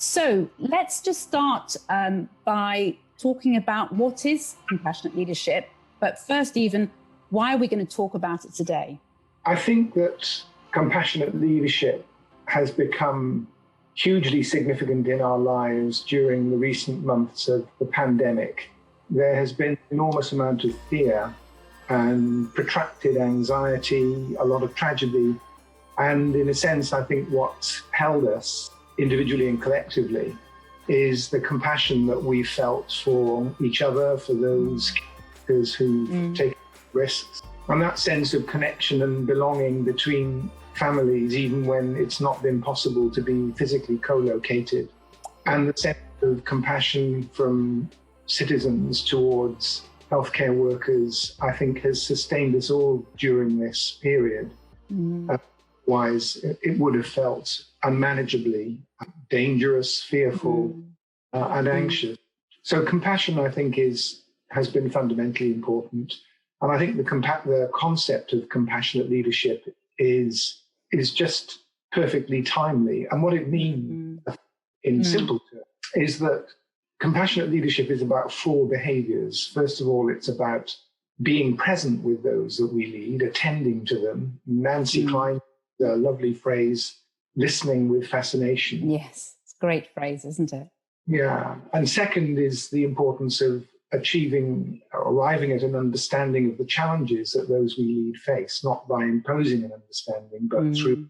So let's just start by talking about what is compassionate leadership. But first, even, why are we going to talk about it today? I think that compassionate leadership has become hugely significant in our lives during the recent months of the pandemic. There has been an enormous amount of fear and protracted anxiety, a lot of tragedy. And in a sense, I think what's held us individually and collectively is the compassion that we felt for each other, for those who take risks, and that sense of connection and belonging between families, even when it's not been possible to be physically co-located, and the sense of compassion from citizens towards healthcare workers, I think has sustained us all during this period. Otherwise, it would have felt unmanageably dangerous, fearful, and anxious. So compassion, I think, has been fundamentally important. And I think the concept of compassionate leadership is just perfectly timely. And what it means in simple terms is that compassionate leadership is about 4 behaviors. First of all, it's about being present with those that we lead, attending to them. Nancy Klein, a lovely phrase, listening with fascination. Yes, it's a great phrase, isn't it? Yeah. And second is the importance of arriving at an understanding of the challenges that those we lead face, not by imposing an understanding, but through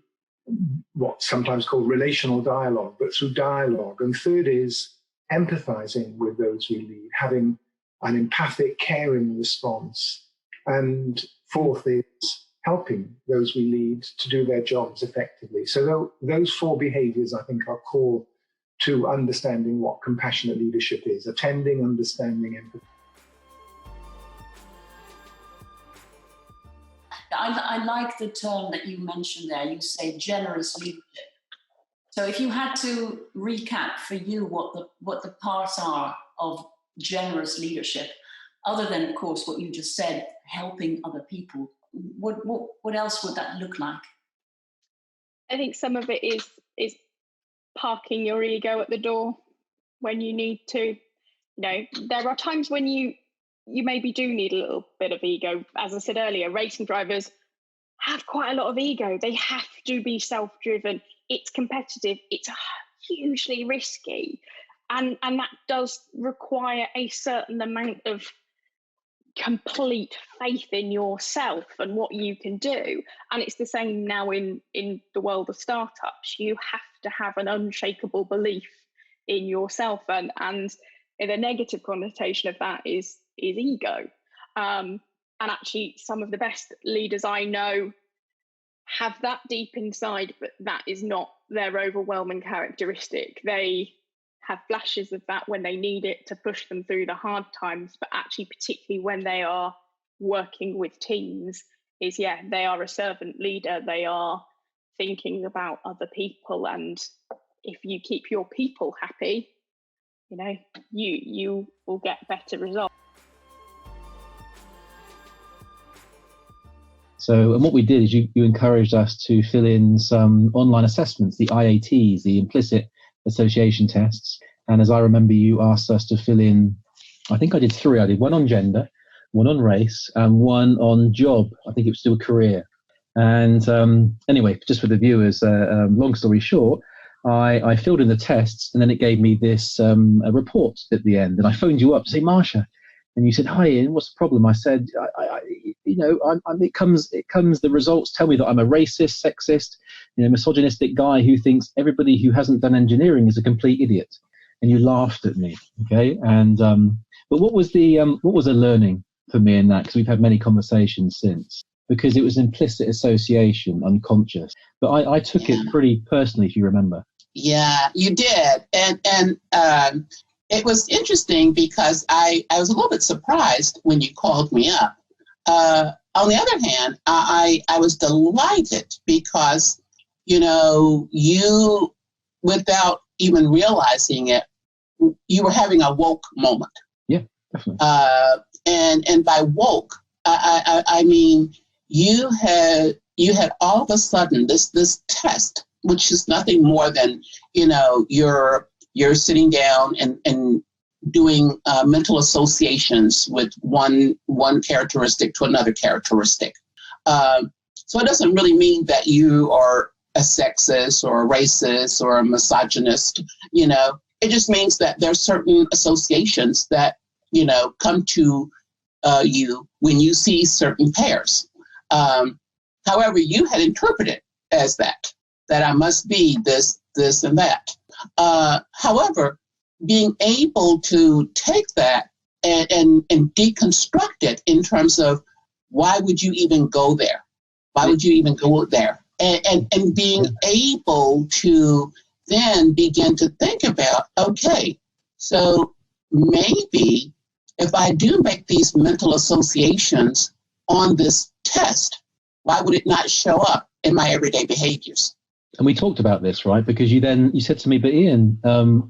what's sometimes called relational dialogue, but through dialogue. And third is empathizing with those we lead, having an empathic, caring response. And fourth is helping those we lead to do their jobs effectively. So those 4 behaviors, I think, are core to understanding what compassionate leadership is: attending, understanding, empathy. I like the term that you mentioned there. You say generous leadership. So if you had to recap for you what the parts are of generous leadership, other than, of course, what you just said, helping other people, what else would that look like? I think some of it is parking your ego at the door when you need to. There are times when you maybe do need a little bit of ego. As I said earlier, racing drivers have quite a lot of ego. They have to be self-driven. It's competitive. It's hugely risky. And that does require a certain amount of complete faith in yourself and what you can do. And it's the same now in the world of startups. You have to have an unshakable belief in yourself, and the negative connotation of that is ego. And actually, some of the best leaders I know have that deep inside, but that is not their overwhelming characteristic. They have flashes of that when they need it to push them through the hard times, but actually, particularly when they are working with teams, they are a servant leader. They are thinking about other people, and if you keep your people happy, you will get better results. So, and what we did is you encouraged us to fill in some online assessments, the IATs, the implicit association tests. And as I remember, you asked us to fill in, I think I did 3. I did 1 on gender, 1 on race, and 1 on job. I think it was still career. And anyway, just for the viewers, long story short, I filled in the tests, and then it gave me this a report at the end. And I phoned you up to say, Marsha, and you said, "Hi, Ian, what's the problem?" I said, it comes. The results tell me that I'm a racist, sexist, misogynistic guy who thinks everybody who hasn't done engineering is a complete idiot. And you laughed at me, okay? And but what was a learning for me in that? Because we've had many conversations since. Because it was implicit association, unconscious. But I took it pretty personally, if you remember. Yeah, you did, and it was interesting because I was a little bit surprised when you called me up. On the other hand, I was delighted because, you, without even realizing it, you were having a woke moment. Yeah, definitely. And by woke, I mean you had all of a sudden this test, which is nothing more than your you're sitting down and doing mental associations with one characteristic to another characteristic. So it doesn't really mean that you are a sexist or a racist or a misogynist, you know. It just means that there are certain associations that, you know, come to you when you see certain pairs. However, you had interpreted as that I must be this, and that. However, being able to take that and deconstruct it in terms of why would you even go there? Why would you even go there? And being able to then begin to think about, okay, so maybe if I do make these mental associations on this test, why would it not show up in my everyday behaviors? And we talked about this, right? Because you said to me, but Ian,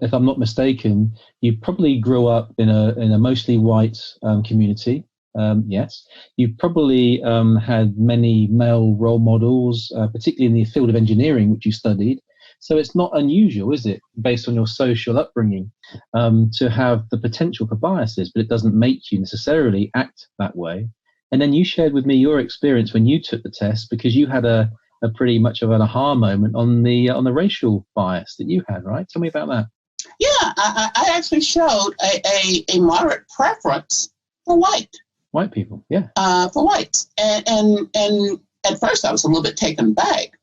if I'm not mistaken, you probably grew up in a mostly white community. Yes, you probably had many male role models, particularly in the field of engineering, which you studied. So it's not unusual, is it, based on your social upbringing, to have the potential for biases, but it doesn't make you necessarily act that way. And then you shared with me your experience when you took the test, because you had a pretty much of an aha moment on the racial bias that you had, right? Tell me about that. Yeah, I actually showed a moderate preference for white people. Yeah, for whites, and at first I was a little bit taken back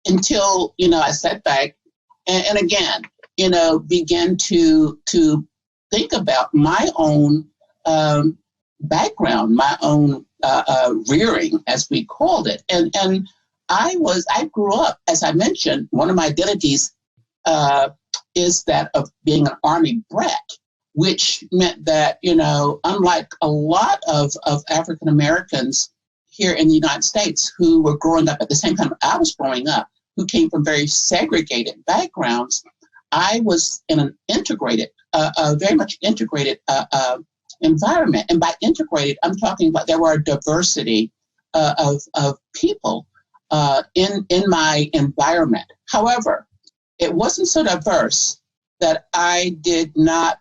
until, you know, I sat back and again, you know, began to think about my own background, my own rearing, as we called it. And I grew up, as I mentioned, one of my identities is that of being an Army brat, which meant that, you know, unlike a lot of African Americans here in the United States who were growing up at the same time I was growing up, who came from very segregated backgrounds, I was in an integrated, very much integrated environment. And by integrated, I'm talking about there were a diversity of people in my environment. However, it wasn't so diverse that I did not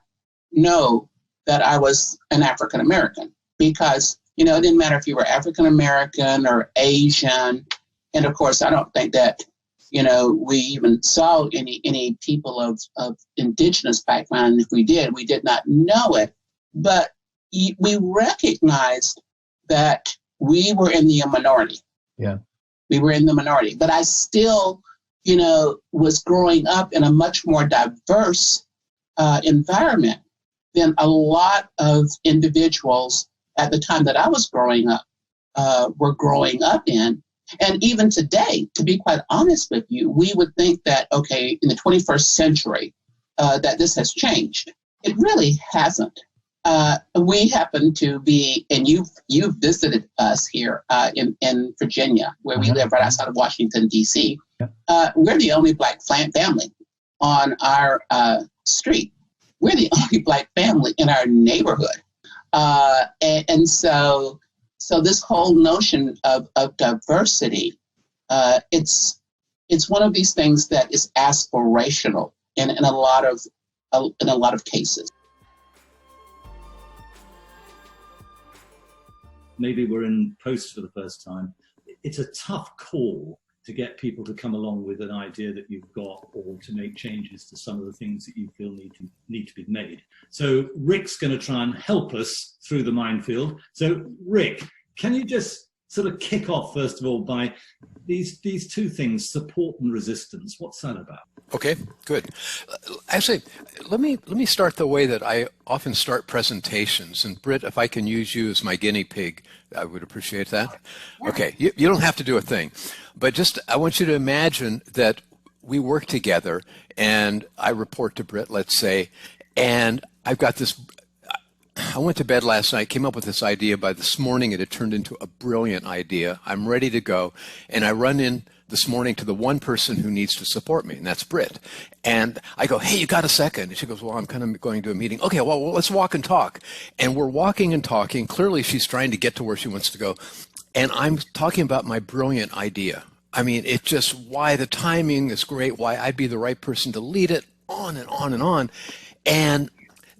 know that I was an African American, because, you know, it didn't matter if you were African American or Asian. And of course, I don't think that, you know, we even saw any people of indigenous background. If we did not know it. But we recognized that we were in the minority. Yeah. We were in the minority. But I still, you know, was growing up in a much more diverse environment than a lot of individuals at the time that I was growing up were growing up in. And even today, to be quite honest with you, we would think that, okay, in the 21st century, that this has changed. It really hasn't. We happen to be, and you've visited us here in Virginia, where we live right outside of Washington, D.C. We're the only Black family on our street. We're the only Black family in our neighborhood. And so this whole notion of diversity, it's one of these things that is aspirational in a lot of cases. Maybe we're in post for the first time. It's a tough call to get people to come along with an idea that you've got, or to make changes to some of the things that you feel need to be made. So Rick's going to try and help us through the minefield. So Rick, can you just sort of kick off, first of all, by these two things, support and resistance? What's that about? Okay, good. Actually, let me start the way that I often start presentations. And Britt, if I can use you as my guinea pig, I would appreciate that. Okay, you don't have to do a thing, but just I want you to imagine that we work together and I report to Britt, let's say, and I've got this. I went to bed last night, came up with this idea. By this morning, it had turned into a brilliant idea. I'm ready to go. And I run in this morning to the one person who needs to support me, and that's Britt. And I go, hey, you got a second? And she goes, well, I'm kind of going to a meeting. Okay, well, let's walk and talk. And we're walking and talking. Clearly, she's trying to get to where she wants to go. And I'm talking about my brilliant idea. I mean, it's just why the timing is great, why I'd be the right person to lead it, on and on and on. And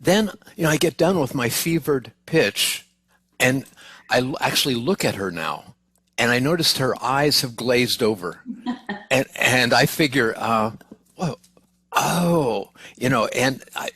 then, I get done with my fevered pitch, and I actually look at her now, and I noticed her eyes have glazed over. and I figure,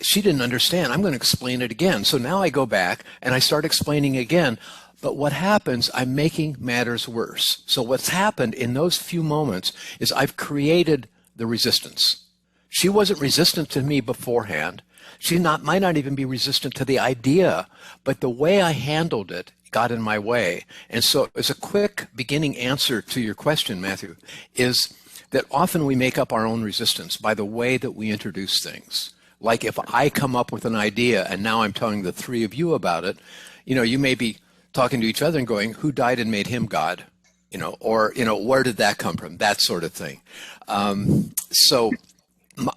she didn't understand. I'm going to explain it again. So now I go back and I start explaining again. But what happens, I'm making matters worse. So what's happened in those few moments is I've created the resistance. She wasn't resistant to me beforehand. She might not even be resistant to the idea, but the way I handled it got in my way. And so as a quick beginning answer to your question, Matthew, is that often we make up our own resistance by the way that we introduce things. Like if I come up with an idea and now I'm telling the three of you about it, you may be talking to each other and going, who died and made him God? Or where did that come from? That sort of thing.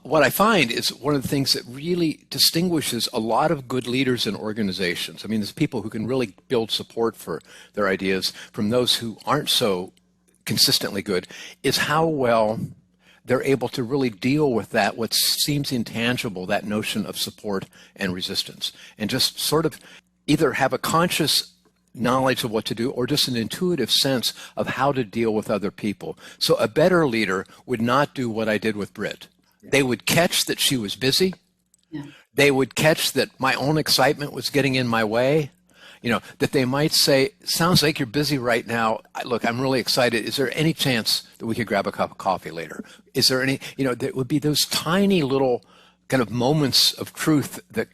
What I find is one of the things that really distinguishes a lot of good leaders in organizations. I mean, there's people who can really build support for their ideas from those who aren't so consistently good, is how well they're able to really deal with that, what seems intangible, that notion of support and resistance, and just sort of either have a conscious knowledge of what to do or just an intuitive sense of how to deal with other people. So a better leader would not do what I did with Britt. They would catch that she was busy. Yeah. They would catch that my own excitement was getting in my way. That they might say, sounds like you're busy right now. Look, I'm really excited. Is there any chance that we could grab a cup of coffee later? Is there any, there would be those tiny little kind of moments of truth that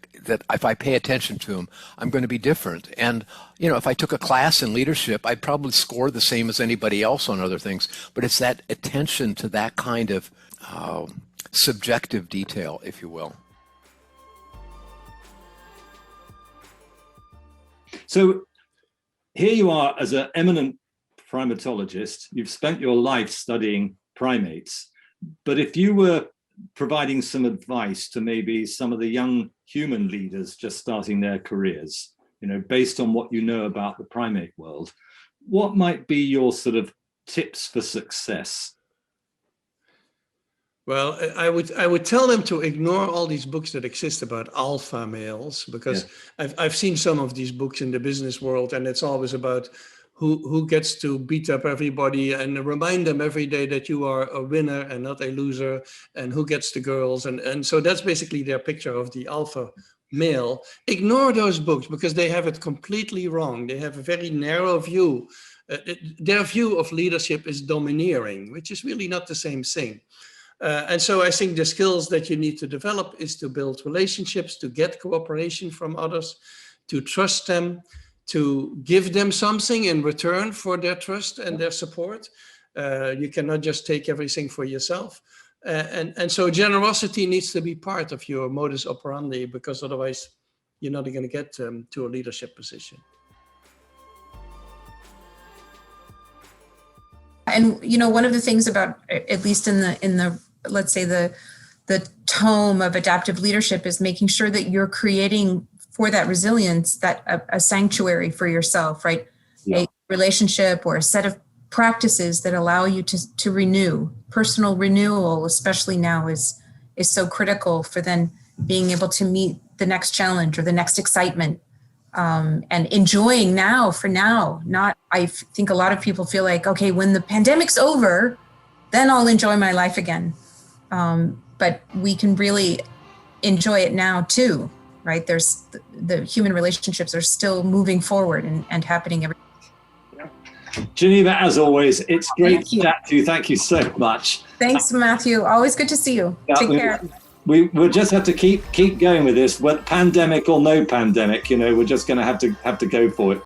if I pay attention to them, I'm going to be different. And, if I took a class in leadership, I'd probably score the same as anybody else on other things. But it's that attention to that kind of subjective detail, if you will. So here you are as an eminent primatologist. You've spent your life studying primates. But if you were providing some advice to maybe some of the young human leaders just starting their careers, based on what you know about the primate world, what might be your sort of tips for success? Well, I would tell them to ignore all these books that exist about alpha males, because I've seen some of these books in the business world, and it's always about who gets to beat up everybody and remind them every day that you are a winner and not a loser, and who gets the girls. And so that's basically their picture of the alpha male. Ignore those books because they have it completely wrong. They have a very narrow view. Their view of leadership is domineering, which is really not the same thing. And so I think the skills that you need to develop is to build relationships, to get cooperation from others, to trust them, to give them something in return for their trust and their support. You cannot just take everything for yourself. And so generosity needs to be part of your modus operandi, because otherwise you're not going to get to a leadership position. And, one of the things about, at least in the let's say the tome of adaptive leadership, is making sure that you're creating for that resilience, that a sanctuary for yourself, right? Yeah. A relationship or a set of practices that allow you to renew. Personal renewal, especially now, is so critical for then being able to meet the next challenge or the next excitement, and enjoying now for now. Not, I think a lot of people feel like, okay, when the pandemic's over, then I'll enjoy my life again. But we can really enjoy it now too, right? There's the human relationships are still moving forward and happening every day. Jeneva, as always, it's great to chat to you. Thank you so much. Thanks, Matthew. Always good to see you. Take care. We'll just have to keep going with this. Whether pandemic or no pandemic, we're just going to have to go for it.